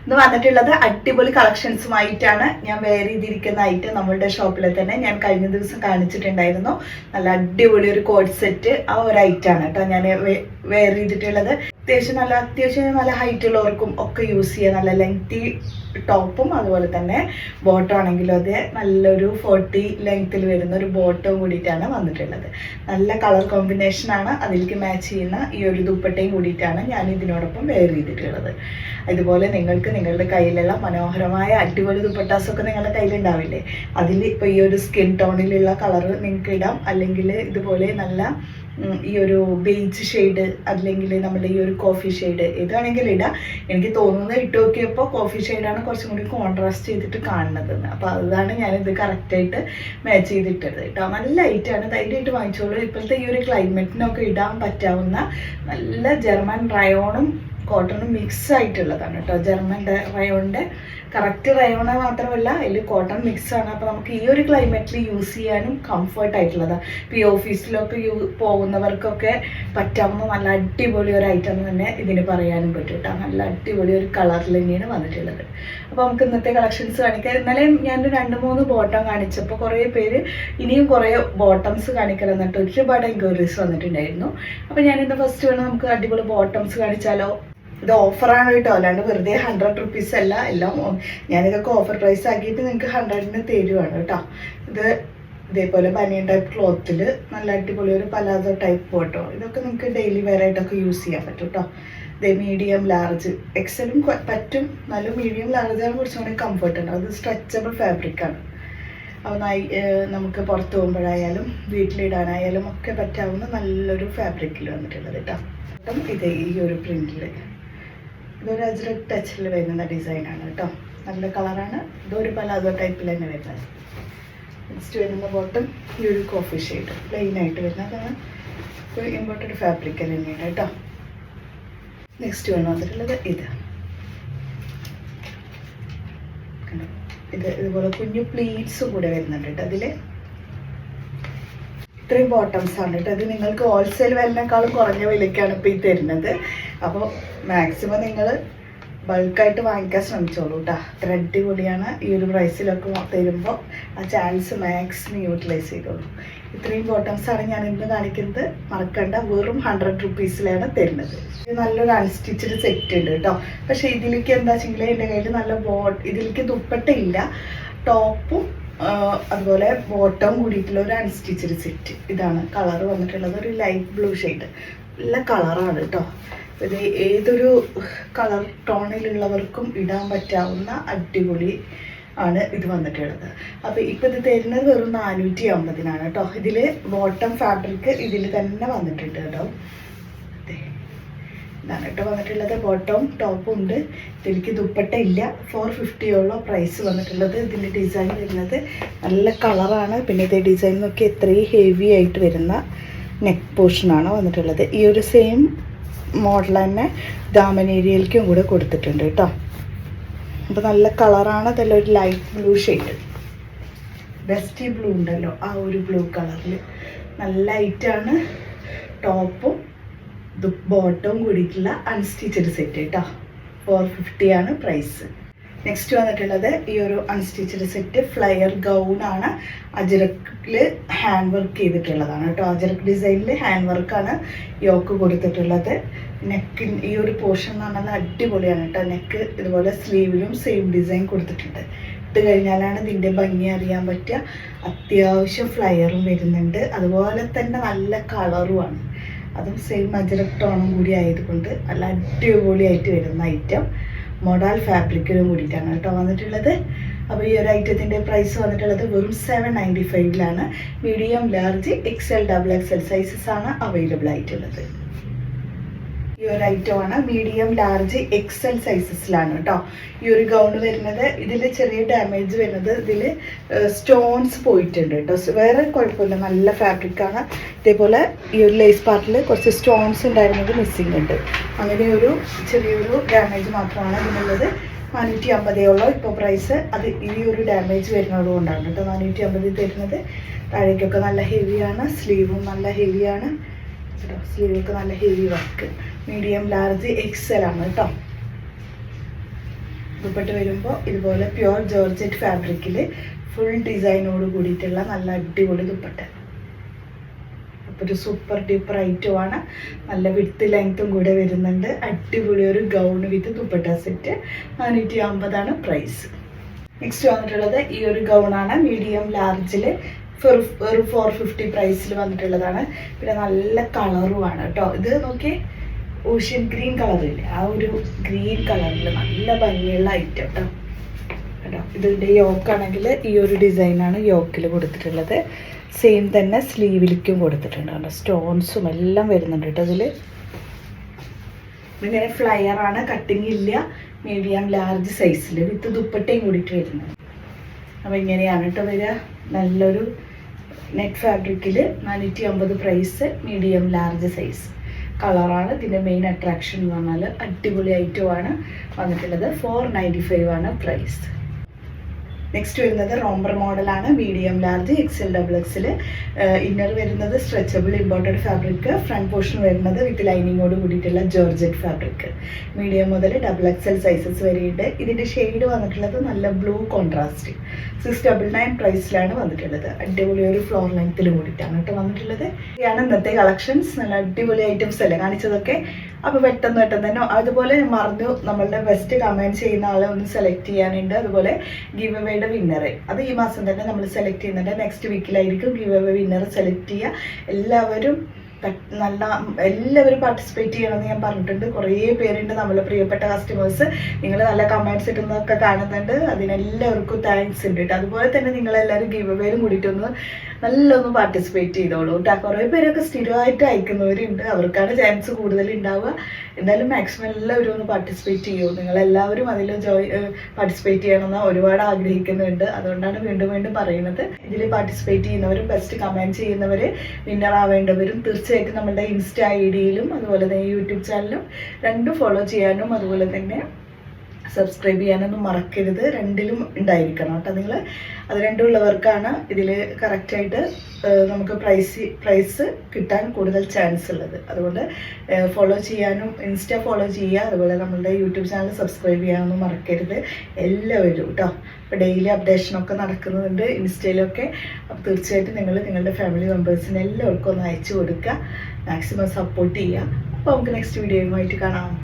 ഇന്ന് വന്നിട്ടുള്ളത് അടിപൊളി കളക്ഷൻസുമായിട്ടാണ്. ഞാൻ വെയർ ചെയ്തിരിക്കുന്ന ഐറ്റം നമ്മളുടെ ഷോപ്പിൽ തന്നെ ഞാൻ കഴിഞ്ഞ ദിവസം കാണിച്ചിട്ടുണ്ടായിരുന്നു. നല്ല അടിപൊളി ഒരു കോഡ് സെറ്റ്, ആ ഒരു ഐറ്റാണ് കേട്ടോ ഞാൻ വെയർ ചെയ്തിട്ടുള്ളത്. അത്യാവശ്യം നല്ല ഹൈറ്റ് ഉള്ളവർക്കും ഒക്കെ യൂസ് ചെയ്യാം. നല്ല ലെങ്തി ടോപ്പും അതുപോലെ തന്നെ ബോട്ടം ആണെങ്കിലും അതെ നല്ലൊരു 40 ലെങ്ത്തിൽ വരുന്ന ഒരു ബോട്ടവും കൂടിയിട്ടാണ് വന്നിട്ടുള്ളത്. നല്ല കളർ കോമ്പിനേഷൻ ആണ്. അതിലേക്ക് മാച്ച് ചെയ്യുന്ന ഈ ഒരു ദുപ്പട്ടയും കൂടിയിട്ടാണ് ഞാൻ ഇതിനോടൊപ്പം വെയർ ചെയ്തിട്ടുള്ളത്. ഇതുപോലെ നിങ്ങൾക്ക് നിങ്ങളുടെ കയ്യിലുള്ള മനോഹരമായ അടിപൊളി ദുപ്പട്ടാസൊക്കെ നിങ്ങളുടെ കയ്യിലുണ്ടാവില്ലേ, അതിൽ ഇപ്പോൾ ഈ ഒരു സ്കിൻ ടോണിലുള്ള കളറ് നിങ്ങൾക്ക് ഇടാം. അല്ലെങ്കിൽ ഇതുപോലെ നല്ല ഈ ഒരു ബേജ് ഷെയ്ഡ് അല്ലെങ്കിൽ നമ്മുടെ ഈ ഒരു കോഫി ഷെയ്ഡ് ഏതാണെങ്കിലും ഇടാം. എനിക്ക് തോന്നുന്നത് ഇട്ട് നോക്കിയപ്പോൾ കോഫി ഷെയ്ഡാണ് കുറച്ചും കൂടി കോൺട്രാസ്റ്റ് ചെയ്തിട്ട് കാണുന്നതെന്ന്. അപ്പോൾ അതാണ് ഞാനിത് കറക്റ്റായിട്ട് മാച്ച് ചെയ്തിട്ടത് കേട്ടോ. നല്ല ലൈറ്റാണ്, ധൈര്യമായിട്ട് വാങ്ങിച്ചോളൂ. ഇപ്പോഴത്തെ ഈ ഒരു ക്ലൈമറ്റിനൊക്കെ ഇടാൻ പറ്റാവുന്ന നല്ല ജർമ്മൻ റയോണും കോട്ടണും മിക്സ് ആയിട്ടുള്ളതാണ് കേട്ടോ. ജർമ്മൻ റയോണിൻ്റെ കറക്റ്റ് റയോണ മാത്രമല്ല, അതിൽ കോട്ടൺ മിക്സാണ്. അപ്പോൾ നമുക്ക് ഈ ഒരു ക്ലൈമറ്റിൽ യൂസ് ചെയ്യാനും കംഫർട്ട് ആയിട്ടുള്ളതാണ്. ഇപ്പോൾ ഈ ഓഫീസിലൊക്കെ പോകുന്നവർക്കൊക്കെ പറ്റാവുന്ന നല്ല അടിപൊളി ഒരു ഐറ്റം തന്നെ ഇതിന് പറയാനും പറ്റും കേട്ടോ. നല്ല അടിപൊളി ഒരു കളറിൽ തന്നെയാണ് വന്നിട്ടുള്ളത്. അപ്പോൾ നമുക്ക് ഇന്നത്തെ കളക്ഷൻസ് കാണിക്കാം. ഇന്നലെ ഞാൻ 2-3 ബോട്ടം കാണിച്ചപ്പോൾ കുറേ പേര് ഇനിയും കുറേ ബോട്ടംസ് കാണിക്കണം എന്നിട്ട് ഒരുപാട് എൻക്വയറീസ് വന്നിട്ടുണ്ടായിരുന്നു. അപ്പോൾ ഞാനിന്ന് ഫസ്റ്റ് വേണം നമുക്ക് അടിപൊളി ബോട്ടംസ് കാണിച്ചാലോ. ഇത് ഓഫറാണ് കേട്ടോ, അല്ലാണ്ട് വെറുതെ 100 റുപ്പീസ് അല്ല. എല്ലാം ഞാനിതൊക്കെ ഓഫർ പ്രൈസ് ആക്കിയിട്ട് നിങ്ങൾക്ക് 100-ന് തരുവാണ് കേട്ടോ. ഇത് ഇതേപോലെ ബനിയൻ ടൈപ്പ് ക്ലോത്തിൽ നല്ല അടിപൊളി ഒരു പലാസോ ടൈപ്പ് ബോട്ടോ. ഇതൊക്കെ നിങ്ങൾക്ക് ഡെയിലി വെയർ ആയിട്ടൊക്കെ യൂസ് ചെയ്യാൻ പറ്റും കേട്ടോ. ഇത് മീഡിയം ലാർജ് എക്സലും പറ്റും, നല്ല മീഡിയം ലാർജാണ് കുറച്ചും കൂടി കംഫർട്ട് ഉണ്ട്. അത് സ്ട്രെച്ചബിൾ ഫാബ്രിക്കാണ്. അപ്പോൾ നമുക്ക് പുറത്ത് പോകുമ്പോഴായാലും വീട്ടിലിടാനായാലും ഒക്കെ പറ്റാവുന്ന നല്ലൊരു ഫാബ്രിക്കിൽ വന്നിട്ടുള്ളത് കേട്ടോ. അപ്പം ഇത് ഈ ഒരു പ്രിൻറ്റിൽ ഇതൊരു അജ്രക് ടച്ചിൽ വരുന്ന ഡിസൈനാണ് കേട്ടോ. നല്ല കളറാണ്. ഇതൊരു പലാസോ ടൈപ്പിൽ തന്നെ വരുന്നത്. നെക്സ്റ്റ് വരുന്ന ബോട്ടം ഈ ഒരു കോഫി ഷെയ്ഡ് പ്ലെയിനായിട്ട് വരുന്നതാണ്. ഒരു ഇമ്പോർട്ടഡ് ഫാബ്രിക് തന്നെയാണ് കേട്ടോ. നെക്സ്റ്റ് വേണം വന്നിട്ടുള്ളത് ഇത് ഇതുപോലെ കുഞ്ഞു പ്ലീറ്റ്സും കൂടെ വരുന്നുണ്ട് കേട്ടോ. അതിൽ ഇത്രയും ബോട്ടംസ് ആണ് കേട്ടോ. അത് നിങ്ങൾക്ക് ഹോൾസെയിൽ വിലനേക്കാളും കുറഞ്ഞ വിലയ്ക്കാണ് ഇപ്പോൾ ഈ തരുന്നത്. അപ്പോൾ മാക്സിമം നിങ്ങൾ ബൾക്കായിട്ട് വാങ്ങിക്കാൻ ശ്രമിച്ചോളൂ കേട്ടോ. അത്ര അടിപൊളിയാണ്. ഈ ഒരു പ്രൈസിലൊക്കെ തരുമ്പോൾ ആ ചാൻസ് മാക്സിമം യൂട്ടിലൈസ് ചെയ്തോളൂ. ഇത്രയും ബോട്ടംസാണ് ഞാൻ ഇന്ന് കാണിക്കുന്നത്. മറക്കണ്ട, വെറും 100 റുപ്പീസിലാണ് തരുന്നത്. ഇത് നല്ലൊരു അൺസ്റ്റിച്ചഡ് സെറ്റ് ഉണ്ട് കേട്ടോ. പക്ഷേ ഇതിലേക്ക് എന്താ വെച്ചെങ്കിൽ എൻ്റെ കയ്യിൽ നല്ല ഇതിലേക്ക് ദുപ്പട്ടയില്ല, ടോപ്പും അതുപോലെ ബോട്ടം കൂടിയിട്ടുള്ള ഒരു അൺസ്റ്റിച്ചഡ് സെറ്റ്. ഇതാണ് കളർ വന്നിട്ടുള്ളത്. ഒരു ലൈറ്റ് ബ്ലൂ ഷെയ്ഡ്, നല്ല കളറാണ് കേട്ടോ. ഇത് ഏതൊരു കളർ ടോണിലുള്ളവർക്കും ഇടാൻ പറ്റാവുന്ന അടിപൊളി ആണ് ഇത് വന്നിട്ടുള്ളത്. അപ്പോൾ ഇപ്പോൾ ഇത് തരുന്നത് വെറും 450-നാണ് കേട്ടോ. ഇതിൽ ബോട്ടം ഫാബ്രിക് ഇതിൽ തന്നെ വന്നിട്ടുണ്ട് കേട്ടോ. ഇതാണ് കേട്ടോ വന്നിട്ടുള്ളത്. ബോട്ടവും ടോപ്പും ഉണ്ട്. ഇതിലേക്ക് ദുപ്പട്ട ഇല്ല. 450 പ്രൈസ് വന്നിട്ടുള്ളത്. ഇതിൻ്റെ ഡിസൈൻ വരുന്നത് നല്ല കളറാണ്. പിന്നെ ഇത് ഡിസൈൻ നോക്കി എത്രയും ഹെവി ആയിട്ട് വരുന്ന നെക്ക് പോർഷനാണ് വന്നിട്ടുള്ളത്. ഈ ഒരു സെയിം മോഡൽ തന്നെ ദാമൻ ഏരിയയിലേക്കും കൂടെ കൊടുത്തിട്ടുണ്ട് കേട്ടോ. അപ്പോൾ നല്ല കളറാണ്. അതെല്ലാം ഒരു light blue shade, bestie blue ഉണ്ടല്ലോ, ആ ഒരു ബ്ലൂ കളറിൽ നല്ല ലൈറ്റാണ്. ടോപ്പും ബോട്ടവും കൂടിയിട്ടുള്ള അൺസ്റ്റിച്ചഡ് സെറ്റ് കേട്ടോ. 450 പ്രൈസ്. നെക്സ്റ്റ് വന്നിട്ടുള്ളത് ഈ ഒരു അൺസ്റ്റിച്ചഡ് സെറ്റ് ഫ്ലയർ ഗൗണാണ്. അജറക്കിൽ ഹാൻഡ് വർക്ക് ചെയ്തിട്ടുള്ളതാണ് കേട്ടോ. അജറക്ക് ഡിസൈനിൽ ഹാൻഡ് വർക്കാണ് യോക്ക് കൊടുത്തിട്ടുള്ളത്. നെക്കിൻ ഈ ഒരു പോർഷൻ എന്ന് പറഞ്ഞാൽ അടിപൊളിയാണ് കേട്ടോ. നെക്ക് ഇതുപോലെ സ്ലീവിലും സെയിം ഡിസൈൻ കൊടുത്തിട്ടുണ്ട്. ഇട്ട് കഴിഞ്ഞാലാണ് ഇതിൻ്റെ ഭംഗി അറിയാൻ പറ്റുക. അത്യാവശ്യം ഫ്ലയറും വരുന്നുണ്ട്, അതുപോലെ തന്നെ നല്ല കളറുമാണ്. അതും സെയിം അജറക് ടോണും കൂടി ആയതുകൊണ്ട് നല്ല അടിപൊളിയായിട്ട് വരുന്ന ഐറ്റം. മോഡൽ ഫാബ്രിക്കിനും കൂടിയിട്ടാണ് കേട്ടോ വന്നിട്ടുള്ളത്. അപ്പോൾ ഈ ഒരു ഐറ്റത്തിൻ്റെ പ്രൈസ് വന്നിട്ടുള്ളത് വെറും 795-ലാണ്. Medium, large, XL, XXL sizes ആണ് അവൈലബിൾ ആയിട്ടുള്ളത്. ഈ ഒരു ഐറ്റമാണ് മീഡിയം, ലാർജ്, XL സൈസസിലാണ് കേട്ടോ ഈ ഒരു ഗൗൺ വരുന്നത്. ഇതിൽ ചെറിയ ഡാമേജ് വരുന്നത് ഇതിൽ സ്റ്റോൺസ് പോയിട്ടുണ്ട് കേട്ടോ. വേറെ കുഴപ്പമില്ല, നല്ല ഫാബ്രിക്കാണ്. ഇതേപോലെ ഈ ഒരു ലേസ് പാർട്ടിൽ കുറച്ച് സ്റ്റോൺസ് ഉണ്ടായിരുന്നത് മിസ്സിങ് ഉണ്ട്. അങ്ങനെ ഒരു ചെറിയൊരു ഡാമേജ് മാത്രമാണ് ഇതിനുള്ളത്. 450 ഇപ്പോൾ പ്രൈസ്. അത് ഈ ഒരു ഡാമേജ് വരുന്നത് കൊണ്ടാണ് കേട്ടോ 450 തരുന്നത്. താഴേക്കൊക്കെ നല്ല ഹെവിയാണ്. സ്ലീവും നല്ല ഹെവിയാണ് കേട്ടോ. സ്ലീവൊക്കെ നല്ല heavy work. Medium, large, XL ആണ് കേട്ടോ. ദുപ്പട്ട വരുമ്പോൾ ഇതുപോലെ പ്യുവർ ജോർജറ്റ് ഫാബ്രിക്കിൽ ഫുൾ ഡിസൈനോട് കൂടിയിട്ടുള്ള നല്ല അടിപൊളി ദുപ്പട്ട. അപ്പോൾ ഒരു സൂപ്പർ ഡ്യൂപ്പർ ഐറ്റമാണ്. നല്ല വിഡ്ത്ത് ലെങ്ത്തും കൂടെ വരുന്നുണ്ട്. അടിപൊളി ഒരു gown with dupatta set 450 price. Next വന്നിട്ടുള്ളത് ഈ ഒരു ഗൗണാണ്. മീഡിയം ലാർജിൽ ഒരു 450 പ്രൈസിൽ വന്നിട്ടുള്ളതാണ്. പിന്നെ നല്ല കളറുമാണ് കേട്ടോ. ഇത് നോക്കി ഓഷ്യൻ ഗ്രീൻ കളറില്ലേ, ആ ഒരു ഗ്രീൻ കളറിൽ നല്ല ഭംഗിയുള്ള ഐറ്റം കേട്ടോ. കേട്ടോ ഇതിൻ്റെ യോക്കാണെങ്കിൽ ഈ ഒരു ഡിസൈനാണ് യോക്കിൽ കൊടുത്തിട്ടുള്ളത്. സെയിം തന്നെ സ്ലീവിലേക്കും കൊടുത്തിട്ടുണ്ട്. കേട്ടോ സ്റ്റോൺസും എല്ലാം വരുന്നുണ്ട് കേട്ടോ ഇതിൽ. ഇങ്ങനെ ഫ്ലയറാണ്, കട്ടിങ് ഇല്ല. മീഡിയം ലാർജ് സൈസിൽ വിത്ത് ദുപ്പട്ടയും കൂടിയിട്ട് വരുന്നത്. അപ്പോൾ ഇങ്ങനെയാണ് കേട്ടോ വരിക. നല്ലൊരു നെറ്റ് ഫാബ്രിക്കിൽ 450 പ്രൈസ്. മീഡിയം ലാർജ് സൈസ് കളറാണ് ഇതിൻ്റെ മെയിൻ അട്രാക്ഷൻ എന്ന് പറഞ്ഞാൽ. അടിപൊളി ഐറ്റമാണ് വന്നിട്ടുള്ളത്. 495 പ്രൈസ്. നെക്സ്റ്റ് വരുന്നത് റോംബർ മോഡലാണ്. Medium large XL XL. Inner വരുന്നത് stretchable imported fabric. Front portion വരുന്നത് വിത്ത് ലൈനിങ്ങോട് കൂടിയിട്ടുള്ള ജോർജറ്റ് ഫാബ്രിക്. മീഡിയം മുതൽ XXL സൈസസ് വരെയുണ്ട്. ഇതിൻ്റെ ഷെയ്ഡ് വന്നിട്ടുള്ളത് നല്ല ബ്ലൂ കോൺട്രാസ്റ്റ്. 699 പ്രൈസിലാണ് വന്നിട്ടുള്ളത്. അടിപൊളി ഒരു ഫ്ലോർ ലെങ്ത്തിൽ കൂടിയിട്ടാണ് കേട്ടോ വന്നിട്ടുള്ളത്. ഇതാണ് ഇന്നത്തെ കളക്ഷൻസ്. നല്ല അടിപൊളി ഐറ്റംസ് അല്ലേ കാണിച്ചതൊക്കെ. അപ്പോൾ പെട്ടെന്ന് തന്നെ അതുപോലെ മറന്നു നമ്മളുടെ ബെസ്റ്റ് കമൻറ്റ് ചെയ്യുന്ന ആളെ ഒന്ന് സെലക്ട് ചെയ്യാനുണ്ട്. അതുപോലെ ഗിവ് അവയുടെ വിന്നറെ അത് ഈ മാസം തന്നെ നമ്മൾ സെലക്ട് ചെയ്യുന്നുണ്ട്. നെക്സ്റ്റ് വീക്കിലായിരിക്കും ഗിവ് അവേ വിന്നർ സെലക്ട് ചെയ്യുക. എല്ലാവരും പാർട്ടിസിപ്പേറ്റ് ചെയ്യണമെന്ന് ഞാൻ പറഞ്ഞിട്ടുണ്ട്. കുറേ പേരുണ്ട് നമ്മളെ പ്രിയപ്പെട്ട കസ്റ്റമേഴ്സ്. നിങ്ങൾ നല്ല കമൻറ്റ്സ് ഇടുന്നതൊക്കെ കാണുന്നുണ്ട്. അതിനെല്ലാവർക്കും താങ്ക്സ് ഉണ്ട് കേട്ടോ. അതുപോലെ തന്നെ നിങ്ങളെല്ലാവരും ഗിവ് അവേയിലും കൂടിയിട്ടൊന്ന് നല്ലൊന്ന് പാർട്ടിസിപ്പേറ്റ് ചെയ്തോളൂ കേട്ടോ. കുറേ പേരൊക്കെ സ്ഥിരമായിട്ട് അയക്കുന്നവരുണ്ട്, അവർക്കാണ് ചാൻസ് കൂടുതൽ ഉണ്ടാവുക. എന്തായാലും മാക്സിമം എല്ലാവരും ഒന്ന് പാർട്ടിസിപ്പേറ്റ് ചെയ്യൂ. നിങ്ങളെല്ലാവരും അതിൽ പാർട്ടിസിപ്പേറ്റ് ചെയ്യണമെന്ന് ഒരുപാട് ആഗ്രഹിക്കുന്നുണ്ട്. അതുകൊണ്ടാണ് വീണ്ടും വീണ്ടും പറയുന്നത്. ഇതിൽ പാർട്ടിസിപ്പേറ്റ് ചെയ്യുന്നവരും ബെസ്റ്റ് കമൻറ്റ് ചെയ്യുന്നവർ വിന്നർ ആവേണ്ടവരും തീർച്ചയായിട്ടും നമ്മുടെ ഇൻസ്റ്റ ഐഡിയിലും അതുപോലെ തന്നെ യൂട്യൂബ് ചാനലും രണ്ടും ഫോളോ ചെയ്യാനും അതുപോലെ തന്നെ സബ്സ്ക്രൈബ് ചെയ്യാനൊന്നും മറക്കരുത്. രണ്ടിലും ഉണ്ടായിരിക്കണം കേട്ടോ നിങ്ങൾ. അത് രണ്ടും ഉള്ളവർക്കാണ് ഇതിൽ കറക്റ്റായിട്ട് നമുക്ക് പ്രൈസ് കിട്ടാൻ കൂടുതൽ ചാൻസ് ഉള്ളത്. അതുകൊണ്ട് ഫോളോ ചെയ്യാനും ഇൻസ്റ്റ ഫോളോ ചെയ്യുക. അതുപോലെ നമ്മളുടെ യൂട്യൂബ് ചാനൽ സബ്സ്ക്രൈബ് ചെയ്യാനൊന്നും മറക്കരുത് എല്ലാവരും കേട്ടോ. അപ്പോൾ ഡെയിലി അപ്ഡേഷനൊക്കെ നടക്കുന്നുണ്ട് ഇൻസ്റ്റയിലൊക്കെ. അപ്പോൾ തീർച്ചയായിട്ടും നിങ്ങൾ നിങ്ങളുടെ ഫാമിലി മെമ്പേഴ്സിന് എല്ലാവർക്കും ഒന്ന് അയച്ചു കൊടുക്കുക. മാക്സിമം സപ്പോർട്ട് ചെയ്യുക. അപ്പോൾ നമുക്ക് നെക്സ്റ്റ് വീഡിയോയുമായിട്ട് കാണാം.